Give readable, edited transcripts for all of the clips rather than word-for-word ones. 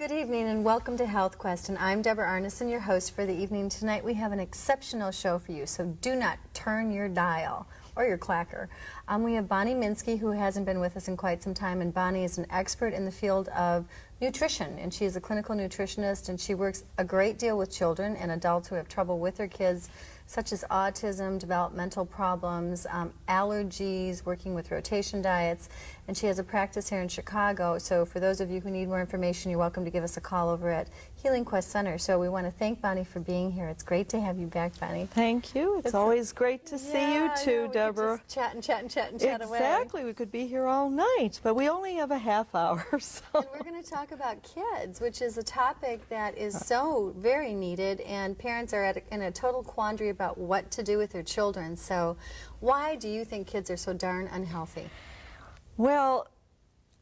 Good evening and welcome to Health Quest, and I'm Deborah Arneson, your host for the evening. Tonight we have an exceptional show for you, so do not turn your dial or your clacker. We have Bonnie Minsky, who hasn't been with us in quite some time, and Bonnie is an expert in the field of nutrition, and she is a clinical nutritionist, and she works a great deal with children and adults who have trouble with their kids, such as autism, developmental problems, allergies, working with rotation diets, and she has a practice here in Chicago. So for those of you who need more information, you're welcome to give us a call over at Healing Quest Center. So we want to thank Bonnie for being here. It's great to have you back, Bonnie. Thank you. It's always great to see you too, Deborah. We could just chat and chat and chat and chat away. Exactly. We could be here all night, but we only have a half hour. So. And we're going to talk about kids, which is a topic that is so very needed, and parents are in a total quandary about what to do with their children. So why do you think kids are so darn unhealthy? Well,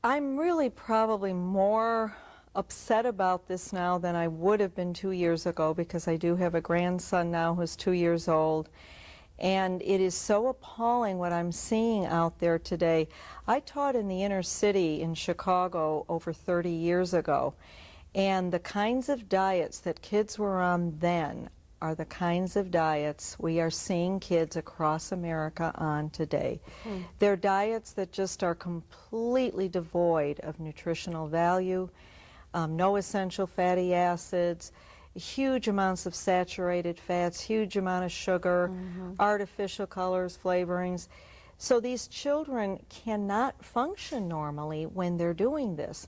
I'm really probably more upset about this now than I would have been 2 years ago, because I do have a grandson now who's 2 years old. And it is so appalling what I'm seeing out there today. I taught in the inner city in Chicago over 30 years ago, and the kinds of diets that kids were on then are the kinds of diets we are seeing kids across America on today. They're diets that just are completely devoid of nutritional value, no essential fatty acids, huge amounts of saturated fats, huge amount of sugar, artificial colors, flavorings. So these children cannot function normally when they're doing this.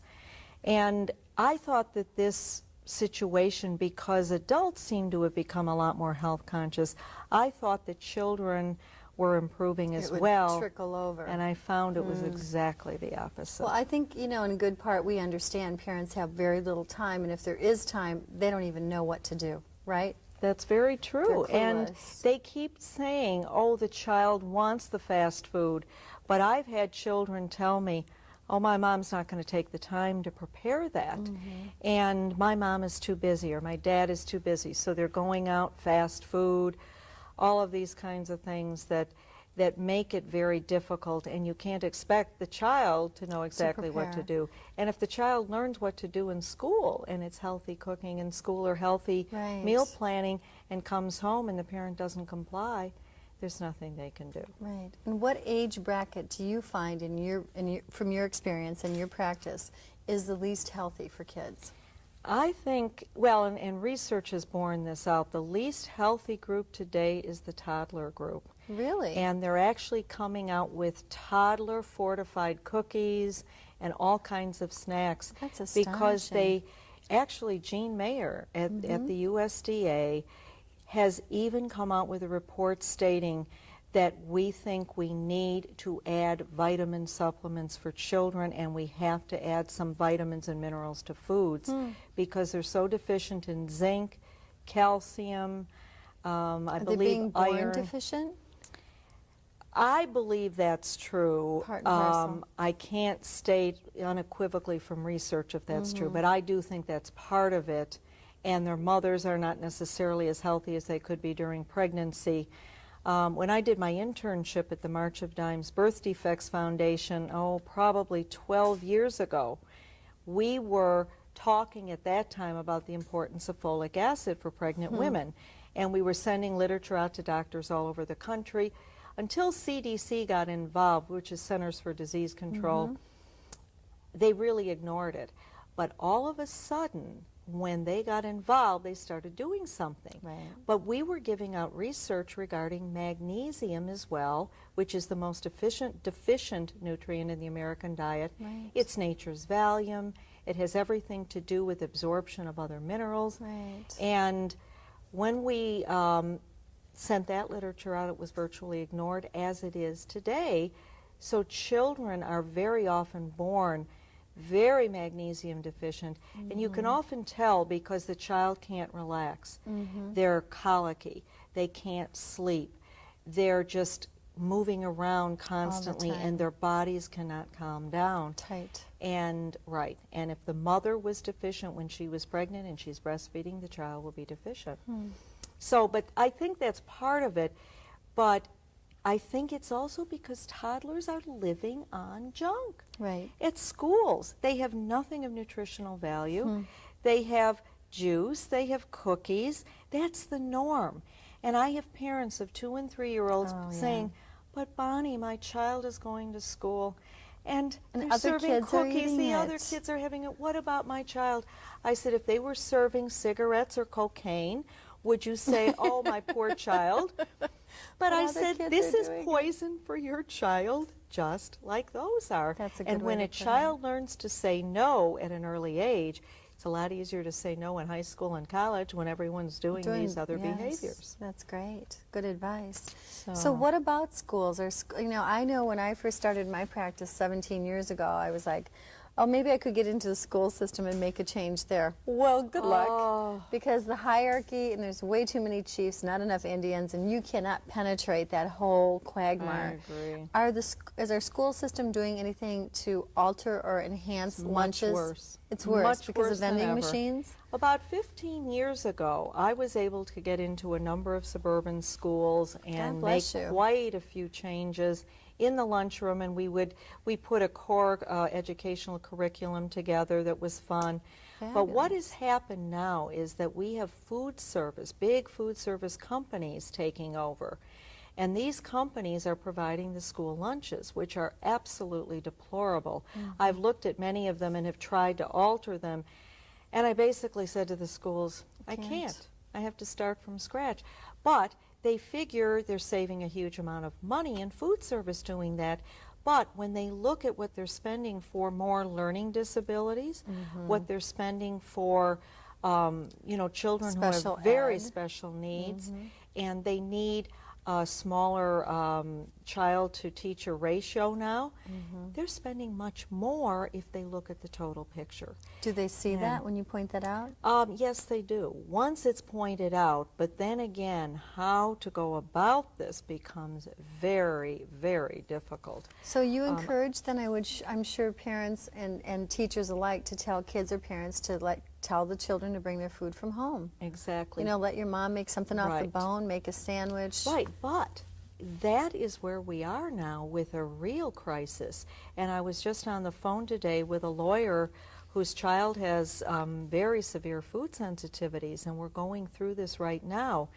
And I thought that this situation, because adults seem to have become a lot more health conscious, I thought that children were improving as well. It would trickle over. And I found it was exactly the opposite. Well, I think, you know, in good part, we understand parents have very little time, and if there is time, they don't even know what to do, right? That's very true. And clueless. they keep saying, oh, the child wants the fast food. But I've had children tell me, oh, my mom's not going to take the time to prepare that. And my mom is too busy, or my dad is too busy. So they're going out, fast food, all of these kinds of things that make it very difficult, and you can't expect the child to know exactly what to do. And if the child learns what to do in school, and it's healthy cooking in school or healthy meal planning, and comes home and the parent doesn't comply, there's nothing they can do. Right. And what age bracket do you find from your experience and your practice is the least healthy for kids? I think, well, and research has borne this out, the least healthy group today is the toddler group. Really? And they're actually coming out with toddler fortified cookies and all kinds of snacks. That's astonishing. Because they, actually Jean Mayer at the USDA has even come out with a report stating that we think we need to add vitamin supplements for children, and we have to add some vitamins and minerals to foods because they're so deficient in zinc, calcium, I believe being born iron. deficient? I believe that's true. Part and parcel. I can't state unequivocally from research if that's true, but I do think that's part of it. And their mothers are not necessarily as healthy as they could be during pregnancy. When I did my internship at the March of Dimes Birth Defects Foundation, probably 12 years ago, we were talking at that time about the importance of folic acid for pregnant women. And we were sending literature out to doctors all over the country until CDC got involved, which is Centers for Disease Control. They really ignored it. But all of a sudden, when they got involved, they started doing something. Right. But we were giving out research regarding magnesium as well, which is the most deficient nutrient in the American diet. Right. It's nature's Valium. It has everything to do with absorption of other minerals. Right. And when we sent that literature out, it was virtually ignored, as it is today. So children are very often born very magnesium deficient, and you can often tell because the child can't relax. They're colicky, they can't sleep, they're just moving around constantly, and their bodies cannot calm down. Tight. And and if the mother was deficient when she was pregnant and she's breastfeeding, the child will be deficient. So, but I think that's part of it. But I think it's also because toddlers are living on junk. Right. At schools, they have nothing of nutritional value. They have juice, they have cookies. That's the norm. And I have parents of 2- and 3-year-olds Oh, yeah. saying, but Bonnie, my child is going to school and they're other serving kids are cookies, eating the other it." kids are having it. What about my child? I said, if they were serving cigarettes or cocaine, would you say, oh, my poor child? But I other said, kids this are is doing it." poison for your child, just like those are. That's a good and way when to a put it. child learns to say no at an early age, it's a lot easier to say no in high school and college when everyone's doing these other yes, behaviors. That's great. Good advice. So So- what about schools? I know when I first started my practice 17 years ago, I was like, oh, maybe I could get into the school system and make a change there. Well, good luck. Oh. Because the hierarchy, and there's way too many chiefs, not enough Indians, and you cannot penetrate that whole quagmire. I agree. Is our school system doing anything to alter or enhance Much lunches? worse. It's worse Much because worse of than vending ever. machines? About 15 years ago, I was able to get into a number of suburban schools and make bless you. quite a few changes in the lunchroom, and we put a core educational curriculum together that was fun. But what has happened now is that we have food service, big food service companies taking over. And these companies are providing the school lunches, which are absolutely deplorable. I've looked at many of them and have tried to alter them. And I basically said to the schools, I can't. I have to start from scratch. But they figure they're saving a huge amount of money in food service doing that. But when they look at what they're spending for more learning disabilities, what they're spending for children Special who have very ed. special needs, and they need a smaller child-to-teacher ratio now, they're spending much more if they look at the total picture. Do they see that when you point that out? Yes, they do. Once it's pointed out, but then again, how to go about this becomes very, very difficult. So you encourage then, I'm sure parents and teachers alike to tell kids or parents to tell the children to bring their food from home. Exactly. Let your mom make something off the Right. bone, make a sandwich. Right, but that is where we are now with a real crisis. And I was just on the phone today with a lawyer whose child has very severe food sensitivities, and we're going through this right now.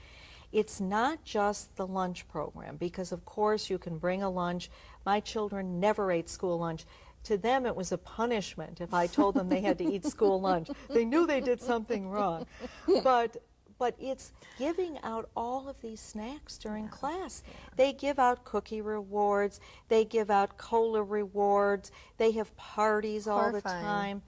It's not just the lunch program, because of course you can bring a lunch. My children never ate school lunch. To them, it was a punishment if I told them they had to eat school lunch. They knew they did something wrong. But it's giving out all of these snacks during class. They give out cookie rewards. They give out cola rewards. They have parties all the Horrifying. time.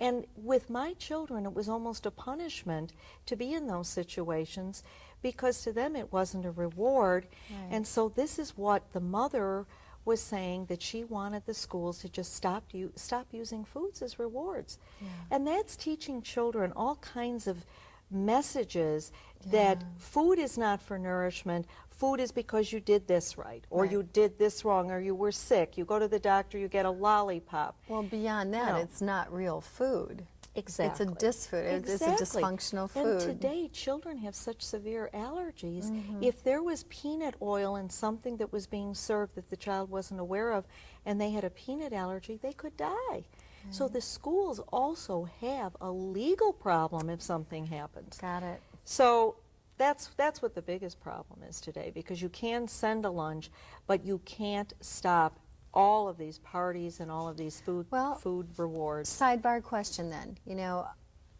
And with my children, it was almost a punishment to be in those situations because to them it wasn't a reward. Right. And so this is what the mother was saying, that she wanted the schools to just stop using foods as rewards. And that's teaching children all kinds of messages that food is not for nourishment. Food is because you did this right, or Right. you did this wrong, or you were sick. You go to the doctor, you get a lollipop. Well, beyond that, No. it's not real food. Exactly. It's a disfood. It's a dysfunctional food. And today, children have such severe allergies. If there was peanut oil in something that was being served that the child wasn't aware of, and they had a peanut allergy, they could die. So the schools also have a legal problem if something happens. Got it. So that's what the biggest problem is today, because you can send a lunch, but you can't stop all of these parties and all of these food rewards. Sidebar question then.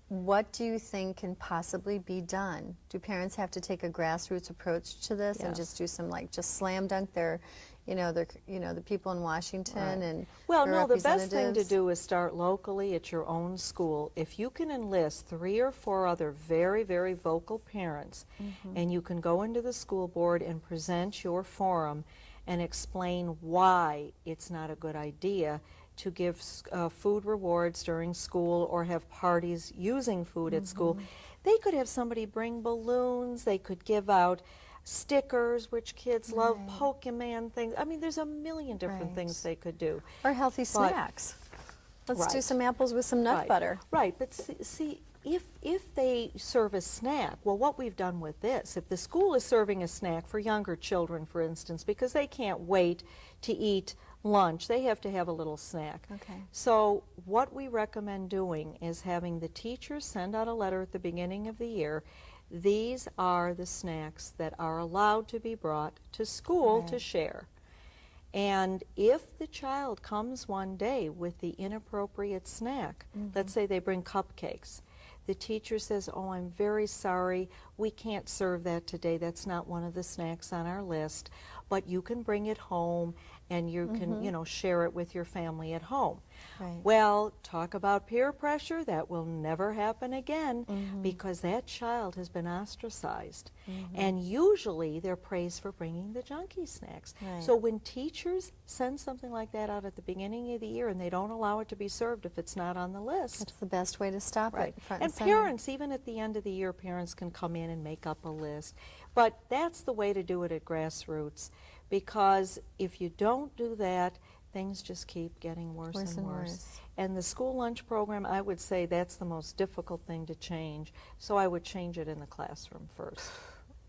What do you think can possibly be done? Do parents have to take a grassroots approach to this and just do some just slam dunk their the people in Washington and Well, their no, the best thing to representatives? do is start locally at your own school. If you can enlist 3 or 4 other very, very vocal parents, and you can go into the school board and present your forum and explain why it's not a good idea to give food rewards during school or have parties using food at school. They could have somebody bring balloons. They could give out stickers, which kids love, Pokemon things. I mean, there's a million different things they could do. Or healthy But- snacks. Let's do Right. some apples with some nut Right. butter. Right, but see, if they serve a snack, well, what we've done with this, if the school is serving a snack for younger children, for instance, because they can't wait to eat lunch, they have to have a little snack. Okay. So what we recommend doing is having the teachers send out a letter at the beginning of the year. These are the snacks that are allowed to be brought to school to Right. share. And if the child comes one day with the inappropriate snack, let's say they bring cupcakes, the teacher says, "Oh, I'm very sorry, we can't serve that today. That's not one of the snacks on our list, but you can bring it home and you can, you know, share it with your family at home." Right. Well, talk about peer pressure. That will never happen again because that child has been ostracized. And usually they're praised for bringing the junky snacks. Right. So when teachers send something like that out at the beginning of the year and they don't allow it to be served if it's not on the list. That's the best way to stop Right. it. Front And center. parents, even at the end of the year, parents can come in and make up a list. But that's the way to do it at grassroots, because if you don't do that, things just keep getting worse and worse. And the school lunch program, I would say that's the most difficult thing to change. So I would change it in the classroom first.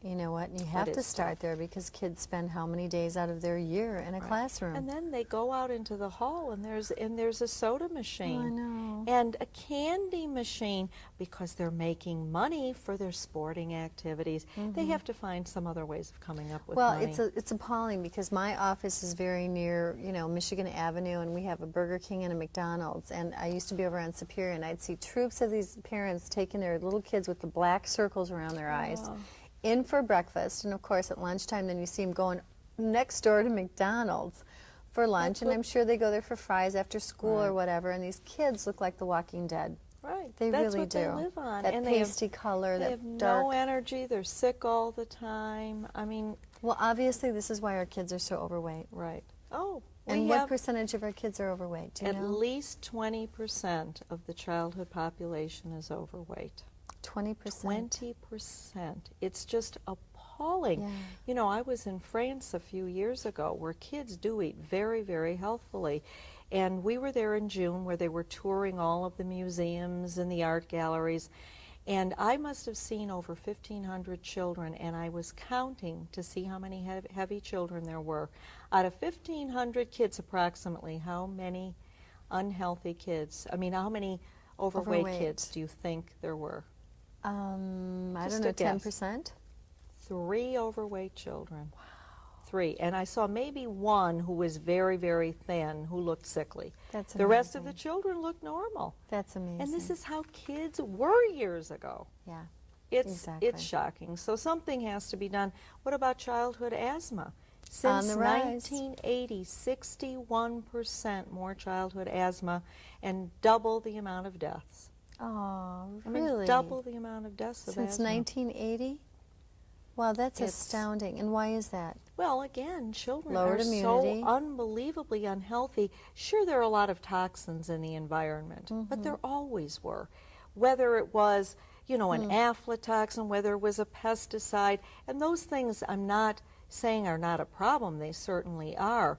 You know what? You have That to is start tough. there because kids spend how many days out of their year in a classroom? And then they go out into the hall and there's a soda machine. I know. And a candy machine, because they're making money for their sporting activities. They have to find some other ways of coming up with Well, money. it's appalling because my office is very near, you know, Michigan Avenue, and we have a Burger King and a McDonald's. And I used to be over on Superior, and I'd see troops of these parents taking their little kids with the black circles around their eyes in for breakfast. And of course, at lunchtime, then you see them going next door to McDonald's for lunch. And I'm sure they go there for fries after school or whatever. And these kids look like the Walking Dead. Right. They That's really what do. they live on. That and pasty color, they have that dark. no energy. They're sick all the time. I mean, Well, obviously, this is why our kids are so overweight. right. Oh, And we what have percentage of our kids are overweight? Do you at know? least 20% of the childhood population is overweight. 20%. 20%. It's just appalling. Yeah. You know, I was in France a few years ago where kids do eat very, very healthfully. And we were there in June where they were touring all of the museums and the art galleries. And I must have seen over 1,500 children, and I was counting to see how many heavy children there were. Out of 1,500 kids approximately, how many unhealthy kids, how many overweight kids do you think there were? I Just don't know, a guess. 10%? 3 overweight children. Wow. 3. And I saw maybe one who was very, very thin, who looked sickly. That's The rest of the amazing. children looked normal. That's amazing. And this is how kids were years ago. Yeah. It's Exactly. shocking. So something has to be done. What about childhood asthma? On Since the rise. 1980, 61% more childhood asthma and double the amount of deaths. Oh, I mean, really? double the amount of deaths of Since asthma. 1980? Wow, that's It's- astounding. And why is that? Well, again, children Lowered are immunity. so unbelievably unhealthy. Sure, there are a lot of toxins in the environment, but there always were. Whether it was, you know, an aflatoxin, whether it was a pesticide, and those things I'm not saying are not a problem, they certainly are.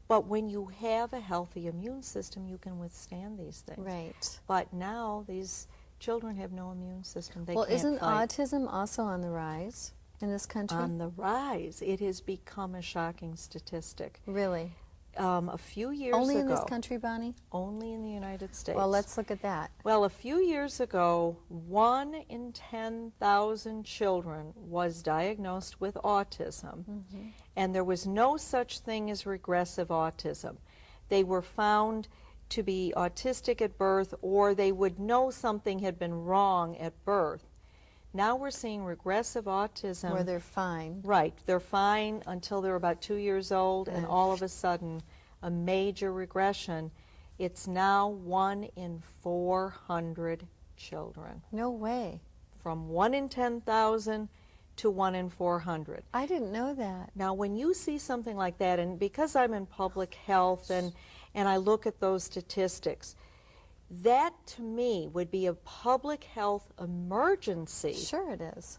But when you have a healthy immune system, you can withstand these things. Right. But now these children have no immune system. They Well, can't isn't fight. autism also on the rise in this country? On the rise. It has become a shocking statistic. Really? A few years Only ago, in this country, Bonnie? only in the United States. Well, let's look at that. Well, a few years ago, 1 in 10,000 children was diagnosed with autism, and there was no such thing as regressive autism. They were found to be autistic at birth, or they would know something had been wrong at birth. Now we're seeing regressive autism. Where they're fine. Right. They're fine until they're about 2 years old, and all of a sudden, a major regression. It's now 1 in 400 children, No way. from 1 in 10,000 to 1 in 400. I didn't know that. Now, when you see something like that, and because I'm in public health and I look at those statistics, that to me would be a public health emergency. Sure it is.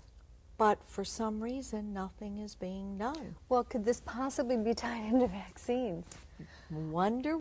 But for some reason, nothing is being done. Well, could this possibly be tied into vaccines? Wonder